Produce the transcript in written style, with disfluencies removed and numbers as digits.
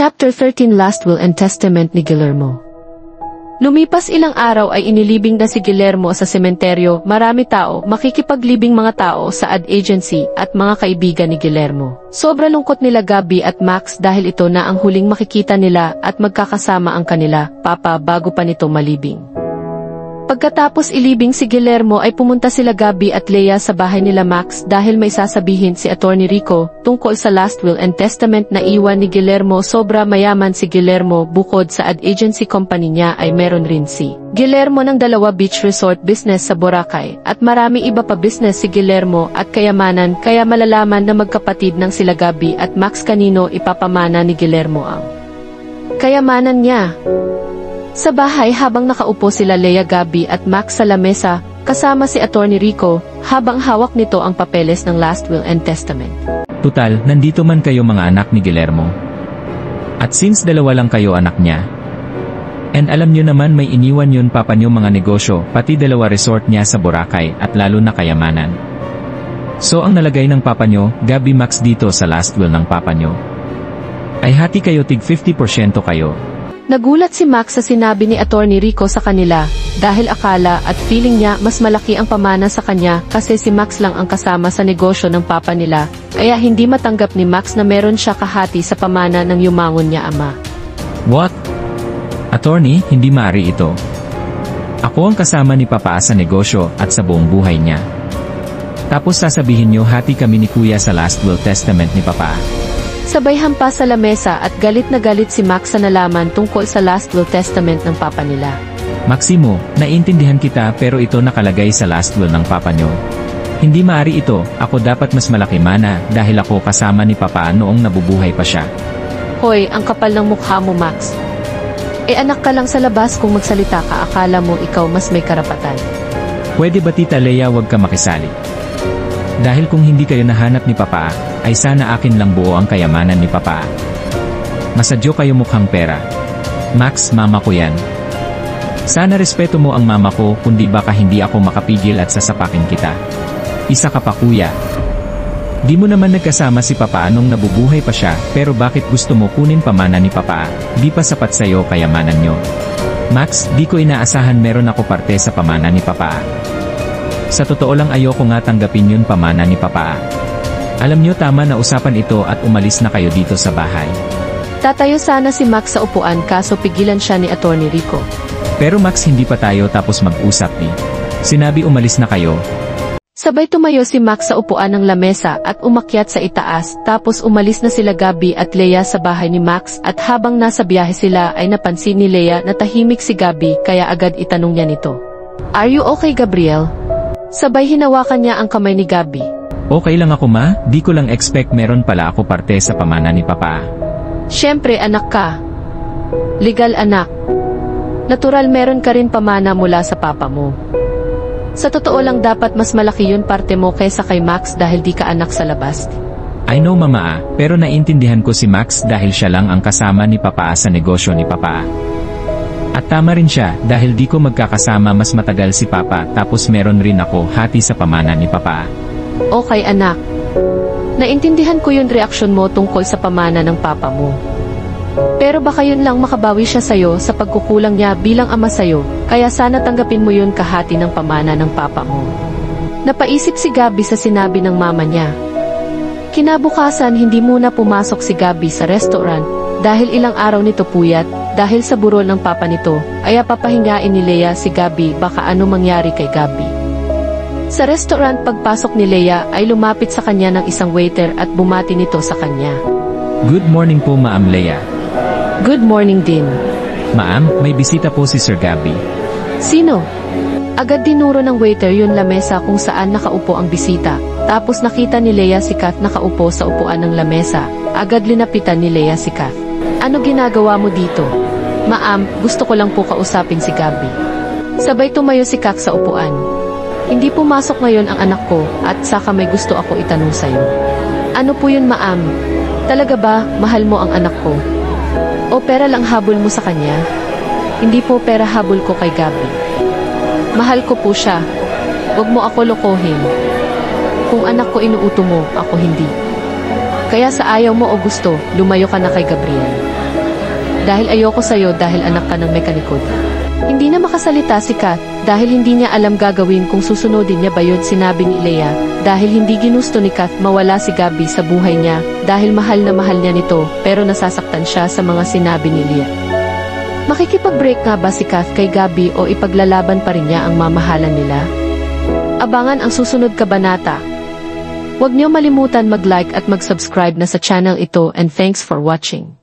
Chapter 13 Last Will and Testament ni Guillermo. Lumipas ilang araw ay inilibing na si Guillermo sa sementeryo. Marami tao, makikipaglibing mga tao sa ad agency at mga kaibigan ni Guillermo. Sobra lungkot nila Gabby at Max dahil ito na ang huling makikita nila at magkakasama ang kanila, papa bago pa nito malibing. Pagkatapos ilibing si Guillermo ay pumunta sila Gabby at Leia sa bahay nila Max dahil may sasabihin si Attorney Rico tungkol sa last will and testament na iwan ni Guillermo. Sobra mayaman si Guillermo, bukod sa ad agency company niya ay meron rin si Guillermo ng 2 beach resort business sa Boracay at marami iba pa business si Guillermo at kayamanan, kaya malalaman na magkapatid ng sila Gabby at Max kanino ipapamana ni Guillermo ang kayamanan niya. Sa bahay habang nakaupo sila Leia, Gabby at Max sa lamesa, kasama si Attorney Rico, habang hawak nito ang papeles ng last will and testament. Tutal, nandito man kayo mga anak ni Guillermo. At since 2 lang kayo anak niya, and alam nyo naman may iniwan yun papa nyo mga negosyo, pati 2 resort niya sa Boracay at lalo na kayamanan. So ang nalagay ng papa nyo, Gabby, Max dito sa last will ng papa nyo, ay hati kayo tig 50% kayo. Nagulat si Max sa sinabi ni Attorney Rico sa kanila, dahil akala at feeling niya mas malaki ang pamana sa kanya kasi si Max lang ang kasama sa negosyo ng papa nila, kaya hindi matanggap ni Max na meron siya kahati sa pamana ng yumangon niya ama. What? Attorney, hindi maaari ito. Ako ang kasama ni papa sa negosyo at sa buong buhay niya. Tapos sasabihin nyo hati kami ni kuya sa last will testament ni papa. Sabay hampas sa lamesa at galit na galit si Max sa nalaman tungkol sa last will testament ng papa nila. Maximo, naiintindihan kita pero ito nakalagay sa last will ng papa nyo. Hindi maari ito, ako dapat mas malaki mana dahil ako kasama ni papa noong nabubuhay pa siya. Hoy, ang kapal ng mukha mo Max. Anak ka lang sa labas, kung magsalita ka akala mo ikaw mas may karapatan. Pwede ba tita Leia wag ka makisali? Dahil kung hindi kayo nahanap ni papa, ay sana akin lang buo ang kayamanan ni papa. Masadyo kayo mukhang pera. Max, mama ko yan. Sana respeto mo ang mama ko, kundi baka hindi ako makapigil at sasapakin kita. Isa ka pa kuya. Di mo naman nagkasama si papa nung nabubuhay pa siya, pero bakit gusto mo kunin pamana ni papa? Di pa sapat sa'yo kayamanan nyo. Max, di ko inaasahan meron ako parte sa pamana ni papa. Sa totoo lang ayoko nga tanggapin yun pamana ni papa. Alam nyo tama na usapan ito at umalis na kayo dito sa bahay. Tatayo sana si Max sa upuan kaso pigilan siya ni Attorney Rico. Pero Max, hindi pa tayo tapos mag-usap ni. Sinabi umalis na kayo. Sabay tumayo si Max sa upuan ng lamesa at umakyat sa itaas, tapos umalis na sila Gabby at Leia sa bahay ni Max at habang nasa biyahe sila ay napansin ni Leia na tahimik si Gabby kaya agad itanong niya nito. Are you okay, Gabriel? Sabay hinawakan niya ang kamay ni Gabby. Okay lang ako ma, di ko lang expect meron pala ako parte sa pamana ni papa. Siyempre anak ka. Legal anak. Natural meron ka rin pamana mula sa papa mo. Sa totoo lang dapat mas malaki yun parte mo kaysa kay Max dahil di ka anak sa labas. I know mama, pero naintindihan ko si Max dahil siya lang ang kasama ni papa sa negosyo ni papa. At tama rin siya dahil di ko magkakasama mas matagal si papa tapos meron rin ako hati sa pamana ni papa. Okay anak. Naintindihan ko yung reaksyon mo tungkol sa pamana ng papa mo. Pero baka yun lang makabawi siya sa'yo sa pagkukulang niya bilang ama sa'yo, kaya sana tanggapin mo yun kahati ng pamana ng papa mo. Napaisip si Gabby sa sinabi ng mama niya. Kinabukasan hindi muna pumasok si Gabby sa restaurant dahil ilang araw nito puyat dahil sa burol ng papa nito, ay papahingain ni Leia si Gabby baka ano mangyari kay Gabby. Sa restaurant pagpasok ni Leia ay lumapit sa kanya ng isang waiter at bumati nito sa kanya. Good morning po Ma'am Leia. Good morning din. Ma'am, may bisita po si Sir Gabby. Sino? Agad dinuro ng waiter yun lamesa kung saan nakaupo ang bisita. Tapos nakita ni Leia si Kath nakaupo sa upuan ng lamesa. Agad linapitan ni Leia si Kath. Ano ginagawa mo dito? Ma'am, gusto ko lang po kausapin si Gabby. Sabay tumayo si Kath sa upuan. Hindi pumasok ngayon ang anak ko at saka may gusto ako itanong sa'yo. Ano po yun ma'am? Talaga ba, mahal mo ang anak ko? O pera lang habol mo sa kanya? Hindi po pera habol ko kay Gabby. Mahal ko po siya. Huwag mo ako lokohin. Kung anak ko inuuto mo, ako hindi. Kaya sa ayaw mo o gusto, lumayo ka na kay Gabriel. dahil ayoko sa'yo dahil anak ka ng mekanikod. Hindi na makasalita si Kath, dahil hindi niya alam gagawin kung susunodin niya ba yun, sinabi ni Leia, dahil hindi ginusto ni Kath mawala si Gabi sa buhay niya, dahil mahal na mahal niya nito, pero nasasaktan siya sa mga sinabi ni Leia. Makikipag-break nga ba si Kath kay Gabi o ipaglalaban pa rin niya ang mamahalan nila? Abangan ang susunod kabanata. Huwag niyo malimutan mag-like at mag-subscribe na sa channel ito, and thanks for watching.